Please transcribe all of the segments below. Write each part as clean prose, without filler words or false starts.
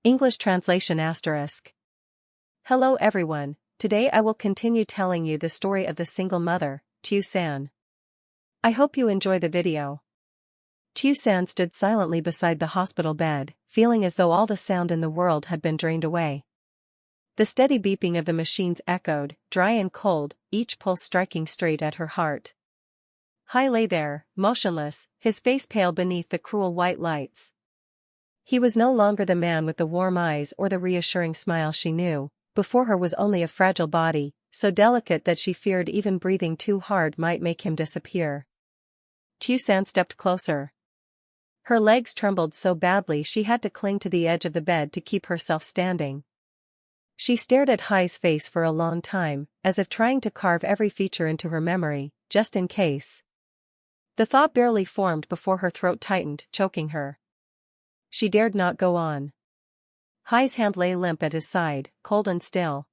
English translation **. Hello everyone, today I will continue telling you the story of the single mother, Tusan. I hope you enjoy the video. Tusan stood silently beside the hospital bed, feeling as though all the sound in the world had been drained away. The steady beeping of the machines echoed, dry and cold, each pulse striking straight at her heart. Hai lay there, motionless, his face pale beneath the cruel white lights. He was no longer the man with the warm eyes or the reassuring smile she knew. Before her was only a fragile body, so delicate that she feared even breathing too hard might make him disappear. Tusan stepped closer. Her legs trembled so badly she had to cling to the edge of the bed to keep herself standing. She stared at Hai's face for a long time, as if trying to carve every feature into her memory, just in case. The thought barely formed before her throat tightened, choking her. She dared not go on. Hai's hand lay limp at his side, cold and still.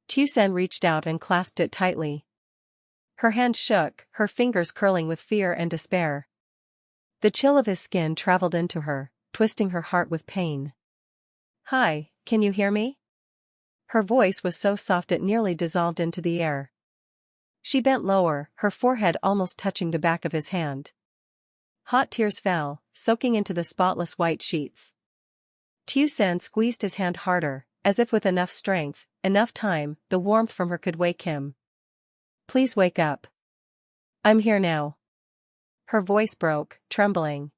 Tusan reached out and clasped it tightly. Her hand shook, her fingers curling with fear and despair. The chill of his skin traveled into her, twisting her heart with pain. "Hai, can you hear me?" Her voice was so soft it nearly dissolved into the air. She bent lower, her forehead almost touching the back of his hand. Hot tears fell, soaking into the spotless white sheets. Tusan squeezed his hand harder, as if with enough strength, enough time, the warmth from her could wake him. "Please wake up. I'm here now." Her voice broke, trembling.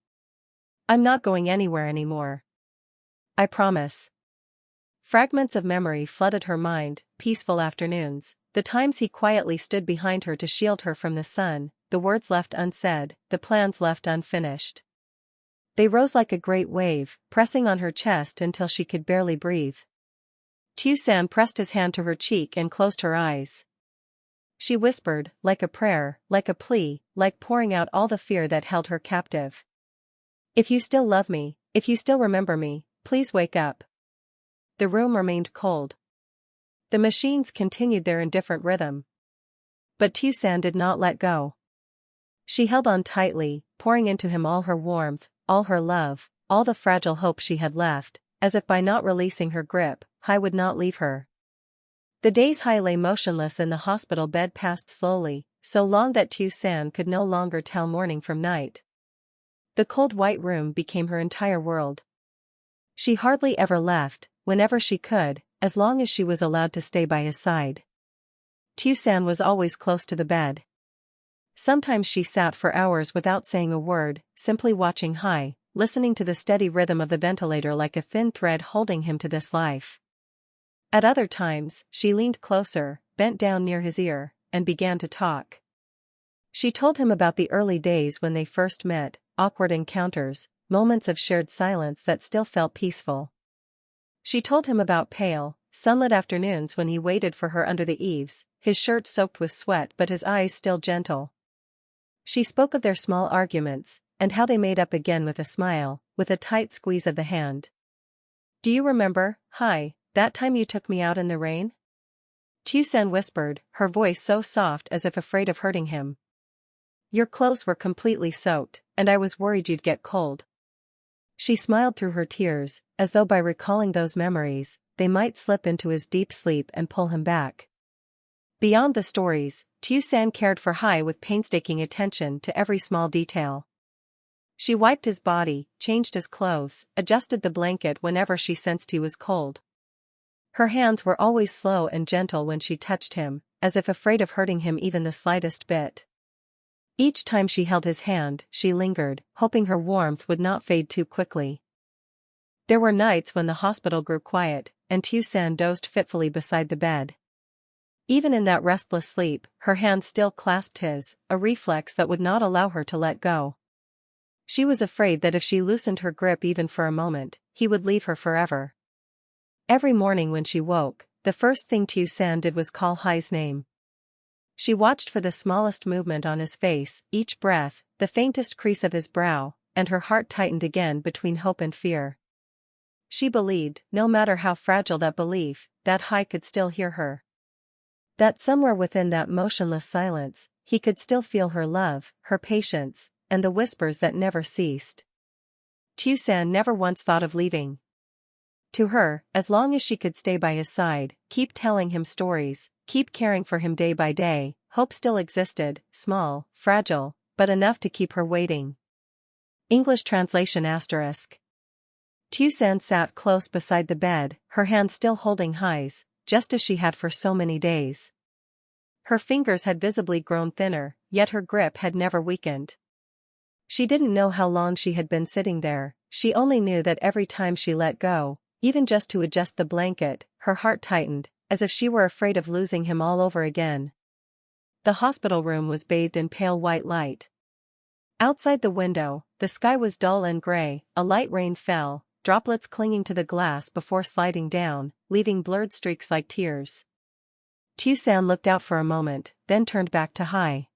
"I'm not going anywhere anymore. I promise." Fragments of memory flooded her mind, peaceful afternoons, the times he quietly stood behind her to shield her from the sun, the words left unsaid, the plans left unfinished. They rose like a great wave, pressing on her chest until she could barely breathe. Tusan pressed his hand to her cheek and closed her eyes. She whispered, like a prayer, like a plea, like pouring out all the fear that held her captive. "If you still love me, if you still remember me, please wake up." The room remained cold. The machines continued their indifferent rhythm. But Tusan did not let go. She held on tightly, pouring into him all her warmth, all her love, all the fragile hope she had left, as if by not releasing her grip, Hai would not leave her. The days Hai lay motionless in the hospital bed passed slowly, so long that Tusan could no longer tell morning from night. The cold white room became her entire world. She hardly ever left, whenever she could, as long as she was allowed to stay by his side. Tusan was always close to the bed. Sometimes she sat for hours without saying a word, simply watching Hai, listening to the steady rhythm of the ventilator like a thin thread holding him to this life. At other times, she leaned closer, bent down near his ear, and began to talk. She told him about the early days when they first met, awkward encounters, moments of shared silence that still felt peaceful. She told him about pale, sunlit afternoons when he waited for her under the eaves, his shirt soaked with sweat but his eyes still gentle. She spoke of their small arguments, and how they made up again with a smile, with a tight squeeze of the hand. "Do you remember, Hai, that time you took me out in the rain?" Tusan whispered, her voice so soft as if afraid of hurting him. "Your clothes were completely soaked, and I was worried you'd get cold." She smiled through her tears, as though by recalling those memories, they might slip into his deep sleep and pull him back. Beyond the stories, Tusan cared for Hai with painstaking attention to every small detail. She wiped his body, changed his clothes, adjusted the blanket whenever she sensed he was cold. Her hands were always slow and gentle when she touched him, as if afraid of hurting him even the slightest bit. Each time she held his hand, she lingered, hoping her warmth would not fade too quickly. There were nights when the hospital grew quiet, and Tusan dozed fitfully beside the bed. Even in that restless sleep, her hand still clasped his, a reflex that would not allow her to let go. She was afraid that if she loosened her grip even for a moment, he would leave her forever. Every morning when she woke, the first thing Tusan did was call Hai's name. She watched for the smallest movement on his face, each breath, the faintest crease of his brow, and her heart tightened again between hope and fear. She believed, no matter how fragile that belief, that Hai could still hear her. That somewhere within that motionless silence, he could still feel her love, her patience, and the whispers that never ceased. Tusan never once thought of leaving. To her, as long as she could stay by his side, keep telling him stories, keep caring for him day by day, hope still existed, small, fragile, but enough to keep her waiting. English translation *. Tusan sat close beside the bed, her hand still holding Hai's, just as she had for so many days. Her fingers had visibly grown thinner, yet her grip had never weakened. She didn't know how long she had been sitting there, she only knew that every time she let go, even just to adjust the blanket, her heart tightened, as if she were afraid of losing him all over again. The hospital room was bathed in pale white light. Outside the window, the sky was dull and gray, a light rain fell, droplets clinging to the glass before sliding down, leaving blurred streaks like tears. Tusan looked out for a moment, then turned back to Hai.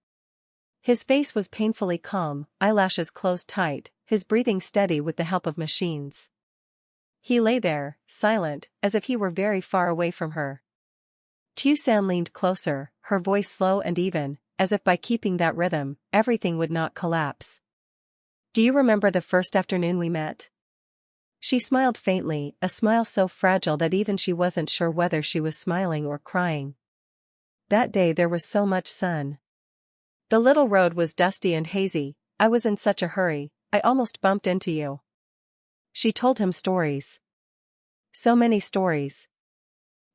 His face was painfully calm, eyelashes closed tight, his breathing steady with the help of machines. He lay there, silent, as if he were very far away from her. Tusan leaned closer, her voice slow and even, as if by keeping that rhythm, everything would not collapse. "Do you remember the first afternoon we met?" She smiled faintly, a smile so fragile that even she wasn't sure whether she was smiling or crying. "That day there was so much sun. The little road was dusty and hazy, I was in such a hurry, I almost bumped into you." She told him stories. So many stories.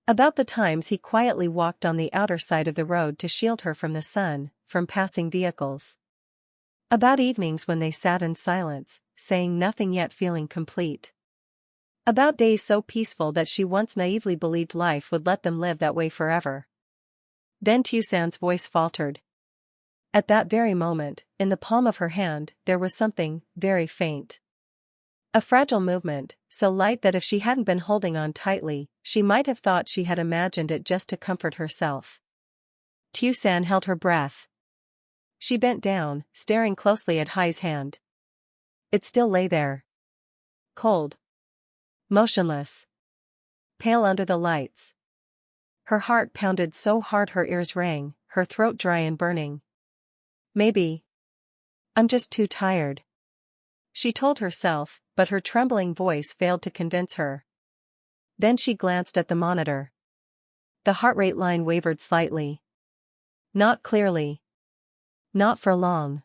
About the times he quietly walked on the outer side of the road to shield her from the sun, from passing vehicles. About evenings when they sat in silence, saying nothing yet feeling complete. About days so peaceful that she once naively believed life would let them live that way forever. Then Tusan's voice faltered. At that very moment, in the palm of her hand, there was something, very faint. A fragile movement, so light that if she hadn't been holding on tightly, she might have thought she had imagined it just to comfort herself. Tusan held her breath. She bent down, staring closely at Hai's hand. It still lay there. Cold. Motionless. Pale under the lights. Her heart pounded so hard her ears rang, her throat dry and burning. "Maybe I'm just too tired," she told herself, but her trembling voice failed to convince her. Then she glanced at the monitor. The heart rate line wavered slightly. Not clearly. Not for long.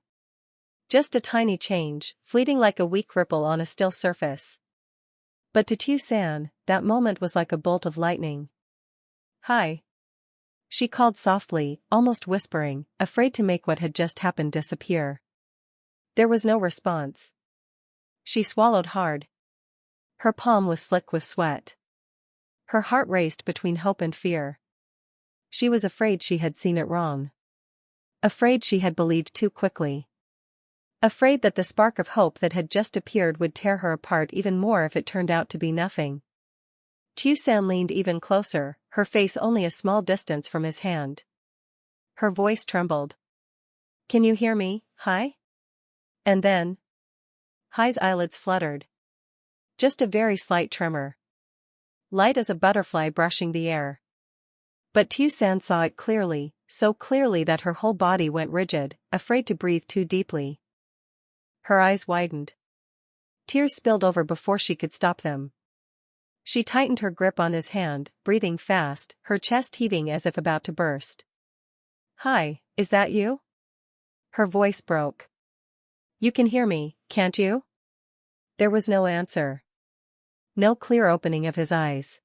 Just a tiny change, fleeting like a weak ripple on a still surface. But to Tusan, that moment was like a bolt of lightning. "Hi," she called softly, almost whispering, afraid to make what had just happened disappear. There was no response. She swallowed hard. Her palm was slick with sweat. Her heart raced between hope and fear. She was afraid she had seen it wrong. Afraid she had believed too quickly. Afraid that the spark of hope that had just appeared would tear her apart even more if it turned out to be nothing. Tusan leaned even closer, her face only a small distance from his hand. Her voice trembled. "Can you hear me, Hai?" And then Hai's eyelids fluttered. Just a very slight tremor. Light as a butterfly brushing the air. But Tusan saw it clearly, so clearly that her whole body went rigid, afraid to breathe too deeply. Her eyes widened. Tears spilled over before she could stop them. She tightened her grip on his hand, breathing fast, her chest heaving as if about to burst. "Hai, is that you?" Her voice broke. "You can hear me, can't you?" There was no answer. No clear opening of his eyes.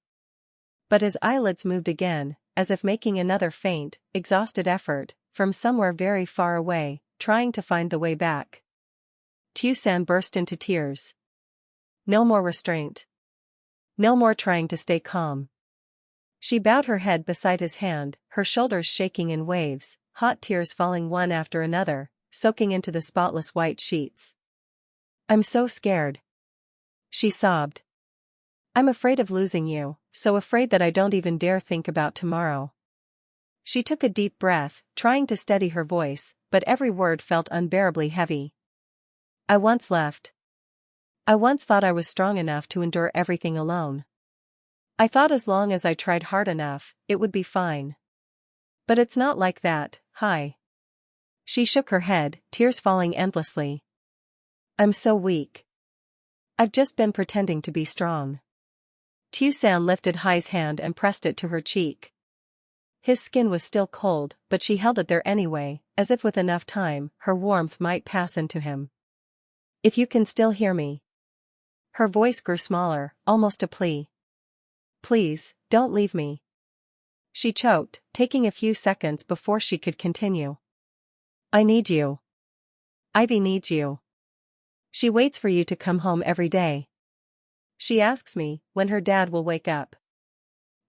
But his eyelids moved again, as if making another faint, exhausted effort, from somewhere very far away, trying to find the way back. Tusan burst into tears. No more restraint. No more trying to stay calm. She bowed her head beside his hand, her shoulders shaking in waves, hot tears falling one after another, soaking into the spotless white sheets. "I'm so scared," she sobbed. "I'm afraid of losing you, so afraid that I don't even dare think about tomorrow." She took a deep breath, trying to steady her voice, but every word felt unbearably heavy. "I once left. I once thought I was strong enough to endure everything alone. I thought as long as I tried hard enough, it would be fine. But it's not like that, Hai." She shook her head, tears falling endlessly. "I'm so weak. I've just been pretending to be strong. Tusan lifted Hai's hand and pressed it to her cheek. His skin was still cold, but she held it there anyway, as if with enough time, her warmth might pass into him. If you can still hear me. Her voice grew smaller, almost a plea. Please, don't leave me. She choked, taking a few seconds before she could continue. I need you. Ivy needs you. She waits for you to come home every day. She asks me when her dad will wake up.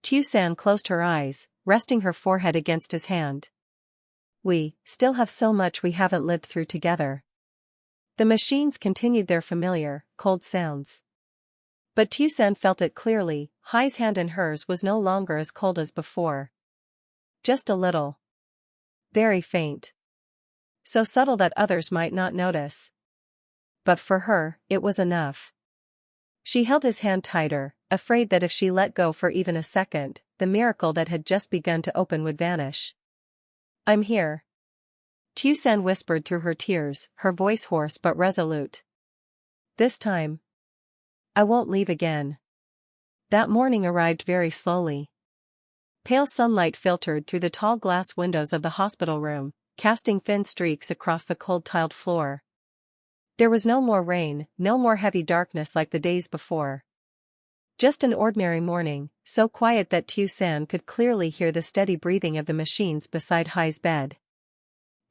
Tusan closed her eyes, resting her forehead against his hand. We still have so much we haven't lived through together. The machines continued their familiar, cold sounds. But Tusan felt it clearly. Hai's hand in hers was no longer as cold as before. Just a little. Very faint. So subtle that others might not notice. But for her, it was enough. She held his hand tighter, afraid that if she let go for even a second, the miracle that had just begun to open would vanish. I'm here. Tusan whispered through her tears, her voice hoarse but resolute. This time. I won't leave again. That morning arrived very slowly. Pale sunlight filtered through the tall glass windows of the hospital room, casting thin streaks across the cold tiled floor. There was no more rain, no more heavy darkness like the days before. Just an ordinary morning, so quiet that Tusan could clearly hear the steady breathing of the machines beside Hai's bed.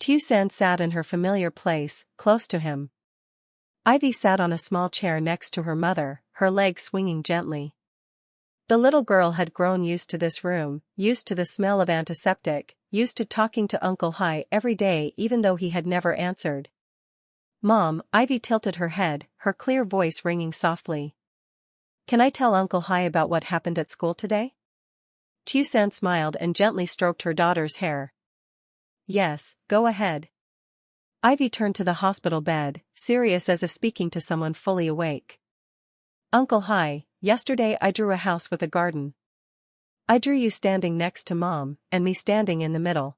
Tusan sat in her familiar place, close to him. Ivy sat on a small chair next to her mother, her legs swinging gently. The little girl had grown used to this room, used to the smell of antiseptic, used to talking to Uncle Hai every day even though he had never answered. Mom, Ivy tilted her head, her clear voice ringing softly. Can I tell Uncle Hai about what happened at school today? Tusan smiled and gently stroked her daughter's hair. Yes, go ahead. Ivy turned to the hospital bed, serious as if speaking to someone fully awake. Uncle Hai, yesterday I drew a house with a garden. I drew you standing next to Mom, and me standing in the middle.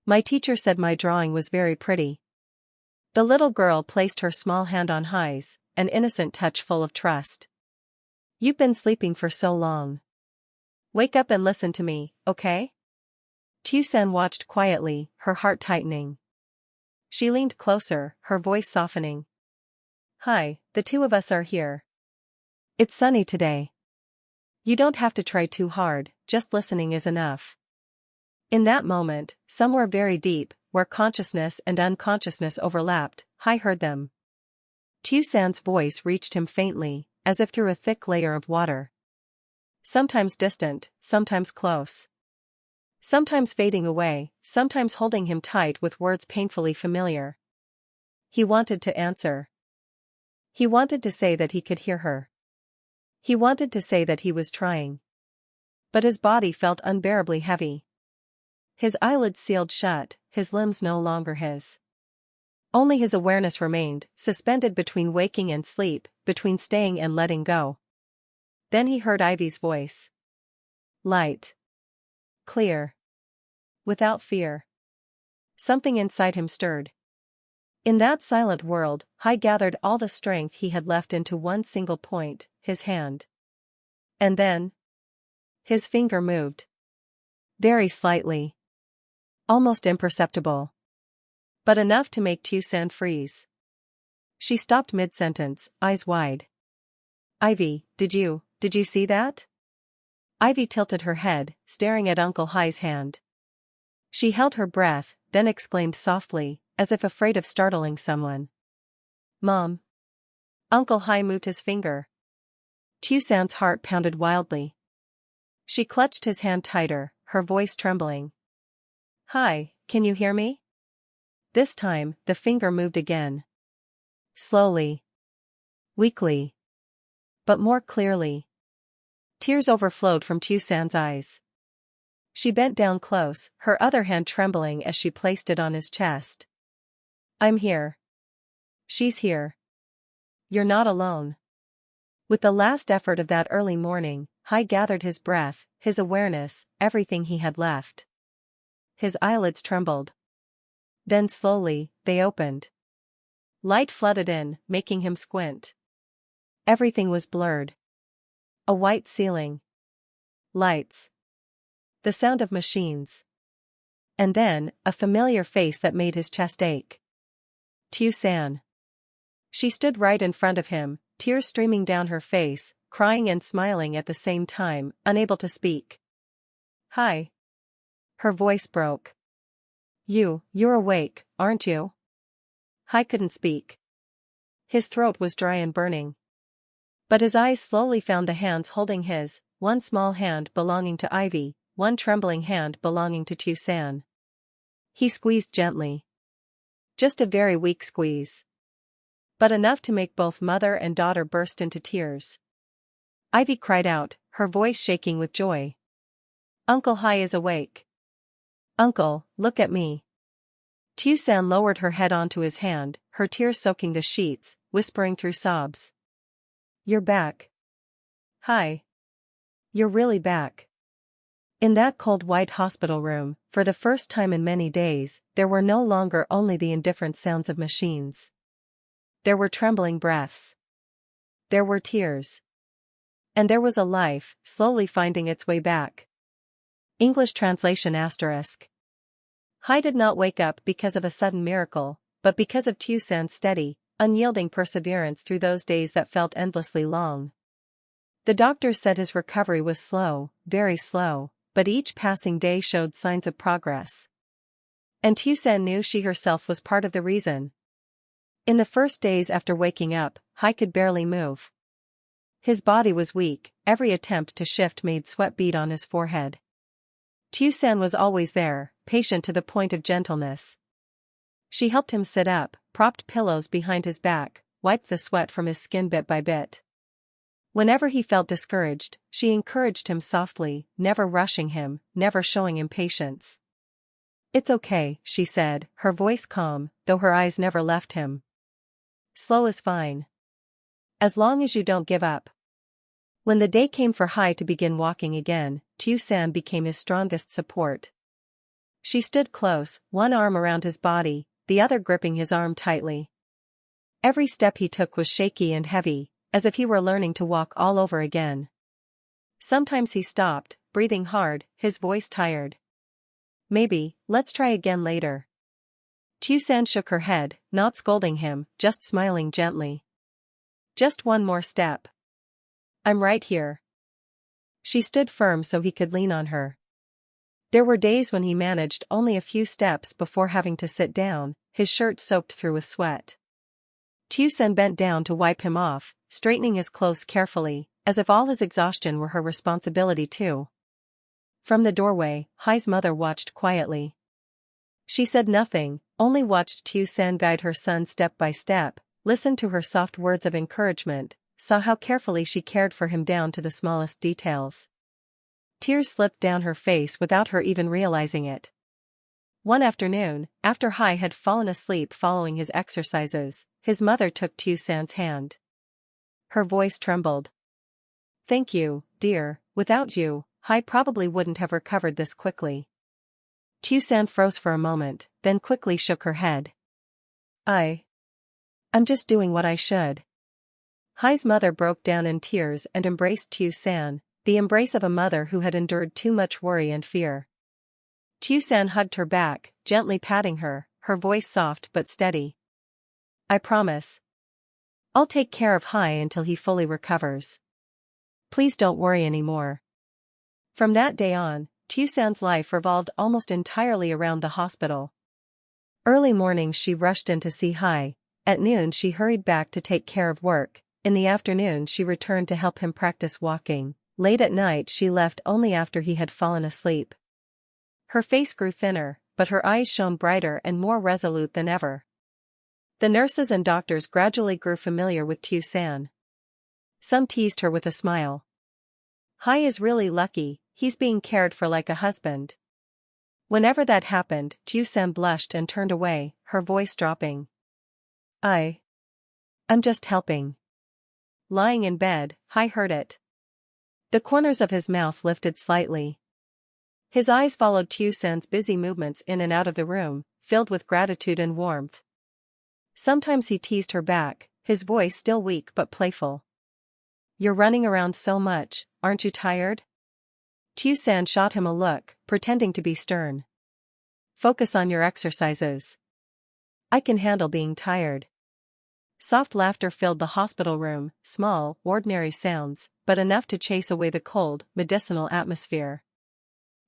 My teacher said my drawing was very pretty. The little girl placed her small hand on Hai's, an innocent touch full of trust. You've been sleeping for so long. Wake up and listen to me, okay? Tusan watched quietly, her heart tightening. She leaned closer, her voice softening. Hi, the two of us are here. It's sunny today. You don't have to try too hard, just listening is enough. In that moment, somewhere very deep, where consciousness and unconsciousness overlapped, Hai heard them. Tusan's voice reached him faintly, as if through a thick layer of water. Sometimes distant, sometimes close. Sometimes fading away, sometimes holding him tight with words painfully familiar. He wanted to answer. He wanted to say that he could hear her. He wanted to say that he was trying. But his body felt unbearably heavy. His eyelids sealed shut, his limbs no longer his. Only his awareness remained, suspended between waking and sleep, between staying and letting go. Then he heard Ivy's voice. Light. Clear. Without fear. Something inside him stirred. In that silent world, Hai gathered all the strength he had left into one single point, his hand. And then, his finger moved. Very slightly. Almost imperceptible. But enough to make Tusan freeze. She stopped mid-sentence, eyes wide. Ivy, did you see that? Ivy tilted her head, staring at Uncle Hai's hand. She held her breath, then exclaimed softly, as if afraid of startling someone. Mom. Uncle Hai moved his finger. Tusan's heart pounded wildly. She clutched his hand tighter, her voice trembling. Hai, can you hear me? This time, the finger moved again. Slowly. Weakly. But more clearly. Tears overflowed from Tusan's eyes. She bent down close, her other hand trembling as she placed it on his chest. I'm here. She's here. You're not alone. With the last effort of that early morning, Hai gathered his breath, his awareness, everything he had left. His eyelids trembled. Then slowly, they opened. Light flooded in, making him squint. Everything was blurred. A white ceiling. Lights. The sound of machines. And then, a familiar face that made his chest ache. Tusan. She stood right in front of him, tears streaming down her face, crying and smiling at the same time, unable to speak. Hi. Her voice broke. You're awake, aren't you? Hai couldn't speak. His throat was dry and burning. But his eyes slowly found the hands holding his, one small hand belonging to Ivy, one trembling hand belonging to Tusan. He squeezed gently. Just a very weak squeeze. But enough to make both mother and daughter burst into tears. Ivy cried out, her voice shaking with joy. Uncle Hai is awake. Uncle, look at me. Tusan lowered her head onto his hand, her tears soaking the sheets, whispering through sobs. You're back. Hai. You're really back. In that cold white hospital room, for the first time in many days, there were no longer only the indifferent sounds of machines. There were trembling breaths. There were tears. And there was a life, slowly finding its way back. English translation *. Hai did not wake up because of a sudden miracle, but because of Tusan's steady, unyielding perseverance through those days that felt endlessly long. The doctors said his recovery was slow, very slow, but each passing day showed signs of progress. And Tusan knew she herself was part of the reason. In the first days after waking up, Hai could barely move. His body was weak, every attempt to shift made sweat bead on his forehead. Tusan was always there, patient to the point of gentleness. She helped him sit up, propped pillows behind his back, wiped the sweat from his skin bit by bit. Whenever he felt discouraged, she encouraged him softly, never rushing him, never showing impatience. It's okay, she said, her voice calm, though her eyes never left him. Slow is fine. As long as you don't give up. When the day came for Hai to begin walking again, Tusan became his strongest support. She stood close, one arm around his body, the other gripping his arm tightly. Every step he took was shaky and heavy, as if he were learning to walk all over again. Sometimes he stopped, breathing hard, his voice tired. Maybe, let's try again later. Tusan shook her head, not scolding him, just smiling gently. Just one more step. I'm right here. She stood firm so he could lean on her. There were days when he managed only a few steps before having to sit down, his shirt soaked through with sweat. Tusan bent down to wipe him off, straightening his clothes carefully, as if all his exhaustion were her responsibility too. From the doorway, Hai's mother watched quietly. She said nothing, only watched Tusan guide her son step by step, listened to her soft words of encouragement, saw how carefully she cared for him down to the smallest details. Tears slipped down her face without her even realizing it. One afternoon, after Hai had fallen asleep following his exercises, his mother took Tusan's hand. Her voice trembled. Thank you, dear, without you, Hai probably wouldn't have recovered this quickly. Tusan froze for a moment, then quickly shook her head. I'm just doing what I should. Hai's mother broke down in tears and embraced Tusan, the embrace of a mother who had endured too much worry and fear. Tusan hugged her back, gently patting her, her voice soft but steady. I promise. I'll take care of Hai until he fully recovers. Please don't worry anymore. From that day on, Tusan's life revolved almost entirely around the hospital. Early mornings she rushed in to see Hai, at noon she hurried back to take care of work, in the afternoon she returned to help him practice walking, late at night she left only after he had fallen asleep. Her face grew thinner, but her eyes shone brighter and more resolute than ever. The nurses and doctors gradually grew familiar with Tusan. Some teased her with a smile. Hai is really lucky, he's being cared for like a husband. Whenever that happened, Tusan blushed and turned away, her voice dropping. I'm just helping. Lying in bed, Hai heard it. The corners of his mouth lifted slightly. His eyes followed Tusan's busy movements in and out of the room, filled with gratitude and warmth. Sometimes he teased her back, his voice still weak but playful. You're running around so much, aren't you tired? Tusan shot him a look, pretending to be stern. Focus on your exercises. I can handle being tired. Soft laughter filled the hospital room, small, ordinary sounds, but enough to chase away the cold, medicinal atmosphere.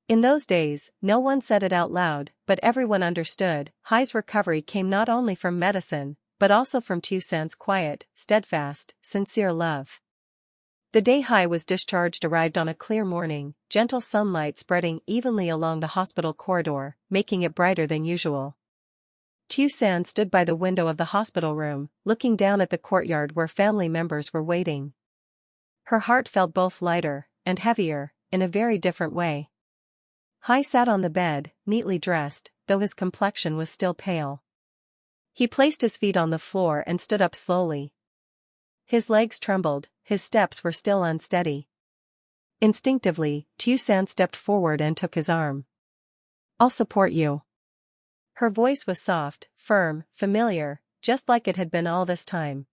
In those days, no one said it out loud, but everyone understood. Hai's recovery came not only from medicine, but also from Tusan's quiet, steadfast, sincere love. The day Hai was discharged arrived on a clear morning, gentle sunlight spreading evenly along the hospital corridor, making it brighter than usual. Tusan stood by the window of the hospital room, looking down at the courtyard where family members were waiting. Her heart felt both lighter and heavier, in a very different way. Hai sat on the bed, neatly dressed, though his complexion was still pale. He placed his feet on the floor and stood up slowly. His legs trembled, his steps were still unsteady. Instinctively, Tusan stepped forward and took his arm. I'll support you. Her voice was soft, firm, familiar, just like it had been all this time.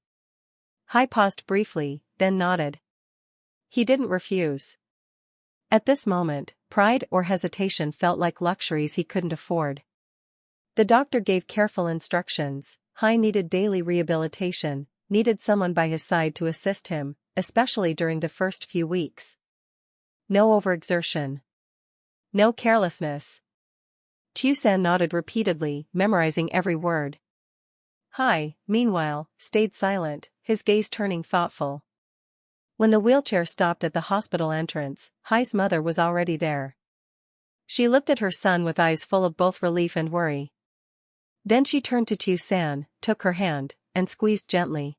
Hai paused briefly, then nodded. He didn't refuse. At this moment, pride or hesitation felt like luxuries he couldn't afford. The doctor gave careful instructions. Hai needed daily rehabilitation, needed someone by his side to assist him, especially during the first few weeks. No overexertion. No carelessness. Tusan nodded repeatedly, memorizing every word. Hai, meanwhile, stayed silent, his gaze turning thoughtful. When the wheelchair stopped at the hospital entrance, Hai's mother was already there. She looked at her son with eyes full of both relief and worry. Then she turned to Tusan, took her hand, and squeezed gently.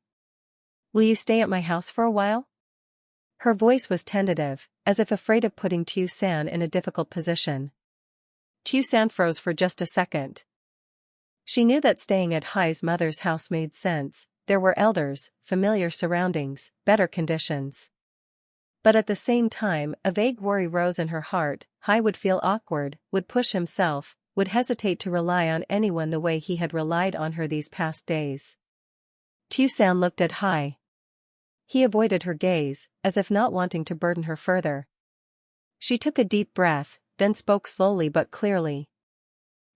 Will you stay at my house for a while? Her voice was tentative, as if afraid of putting Tusan in a difficult position. Tusan froze for just a second. She knew that staying at Hai's mother's house made sense. There were elders, familiar surroundings, better conditions. But at the same time, a vague worry rose in her heart. Hai would feel awkward, would push himself, would hesitate to rely on anyone the way he had relied on her these past days. Tusan looked at Hai. He avoided her gaze, as if not wanting to burden her further. She took a deep breath, then spoke slowly but clearly.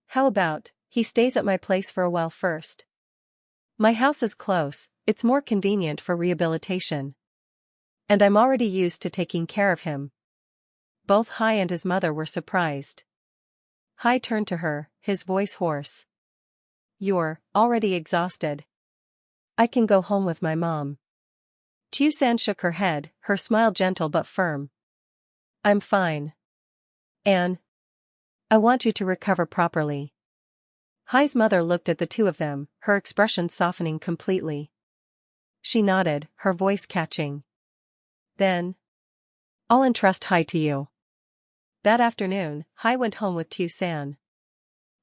How about, he stays at my place for a while first? My house is close, it's more convenient for rehabilitation. And I'm already used to taking care of him. Both Hai and his mother were surprised. Hai turned to her, his voice hoarse. You're already exhausted. I can go home with my mom. Tusan shook her head, her smile gentle but firm. I'm fine. Anne. I want you to recover properly. Hai's mother looked at the two of them, her expression softening completely. She nodded, her voice catching. Then, I'll entrust Hai to you. That afternoon, Hai went home with Tusan.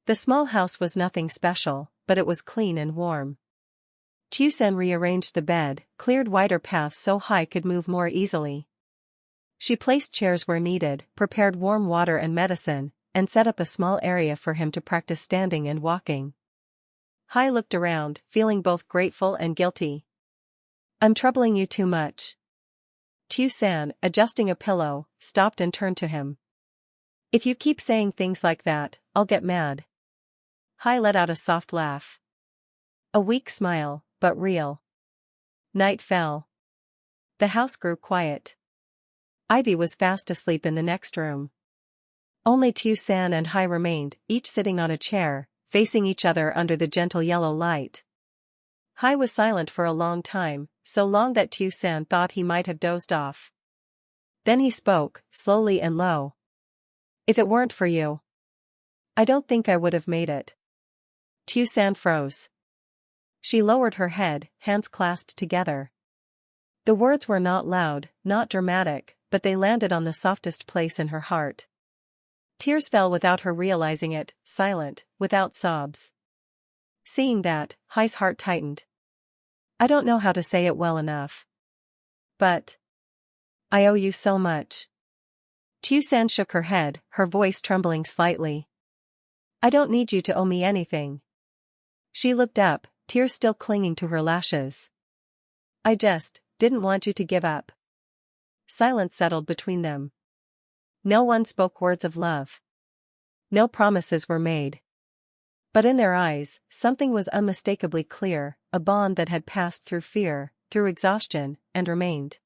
The small house was nothing special, but it was clean and warm. Tusan rearranged the bed, cleared wider paths so Hai could move more easily. She placed chairs where needed, prepared warm water and medicine, and set up a small area for him to practice standing and walking. Hai looked around, feeling both grateful and guilty. I'm troubling you too much. Tusan, adjusting a pillow, stopped and turned to him. If you keep saying things like that, I'll get mad. Hai let out a soft laugh. A weak smile, but real. Night fell. The house grew quiet. Ivy was fast asleep in the next room. Only Tusan and Hai remained, each sitting on a chair, facing each other under the gentle yellow light. Hai was silent for a long time, so long that Tusan thought he might have dozed off. Then he spoke, slowly and low. If it weren't for you, I don't think I would have made it. Tusan froze. She lowered her head, hands clasped together. The words were not loud, not dramatic, but they landed on the softest place in her heart. Tears fell without her realizing it, silent, without sobs. Seeing that, Hai's heart tightened. I don't know how to say it well enough. But I owe you so much. Tusan shook her head, her voice trembling slightly. I don't need you to owe me anything. She looked up, tears still clinging to her lashes. I just didn't want you to give up. Silence settled between them. No one spoke words of love. No promises were made. But in their eyes, something was unmistakably clear, a bond that had passed through fear, through exhaustion, and remained.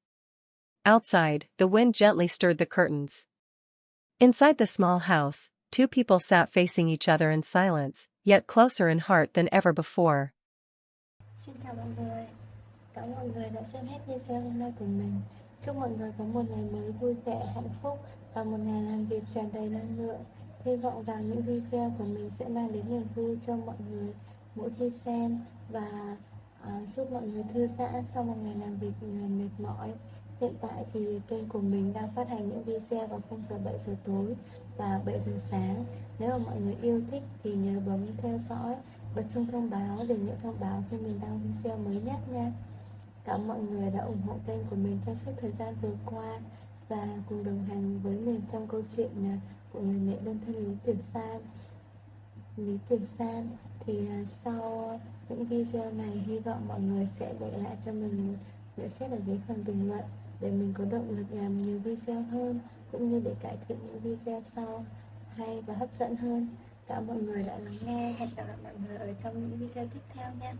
Outside, the wind gently stirred the curtains. Inside the small house, two people sat facing each other in silence, yet closer in heart than ever before. Xin chào mọi người, cảm ơn mọi người đã xem hết video hôm nay của mình. Chúc mọi người có một ngày mới vui vẻ, hạnh phúc và một ngày làm việc tràn đầy năng lượng. Hy vọng rằng những video của mình sẽ mang đến niềm vui cho mọi người mỗi khi xem và giúp mọi người thư giãn sau một ngày làm việc mệt mỏi. Hiện tại thì kênh của mình đang phát hành những video vào khung giờ 7 giờ tối và 7 giờ sáng. Nếu mà mọi người yêu thích thì nhớ bấm theo dõi, bật chuông thông báo để nhận thông báo khi mình đăng video mới nhất nha. Cảm ơn mọi người đã ủng hộ kênh của mình trong suốt thời gian vừa qua và cùng đồng hành với mình trong câu chuyện của người mẹ đơn thân Lý Tiểu San. Thì sau những video này, hy vọng mọi người sẽ để lại cho mình một nhận xét ở dưới phần bình luận để mình có động lực làm nhiều video hơn, cũng như để cải thiện những video sau hay và hấp dẫn hơn. Cảm ơn mọi người đã lắng nghe. Hẹn gặp lại mọi người ở trong những video tiếp theo nha.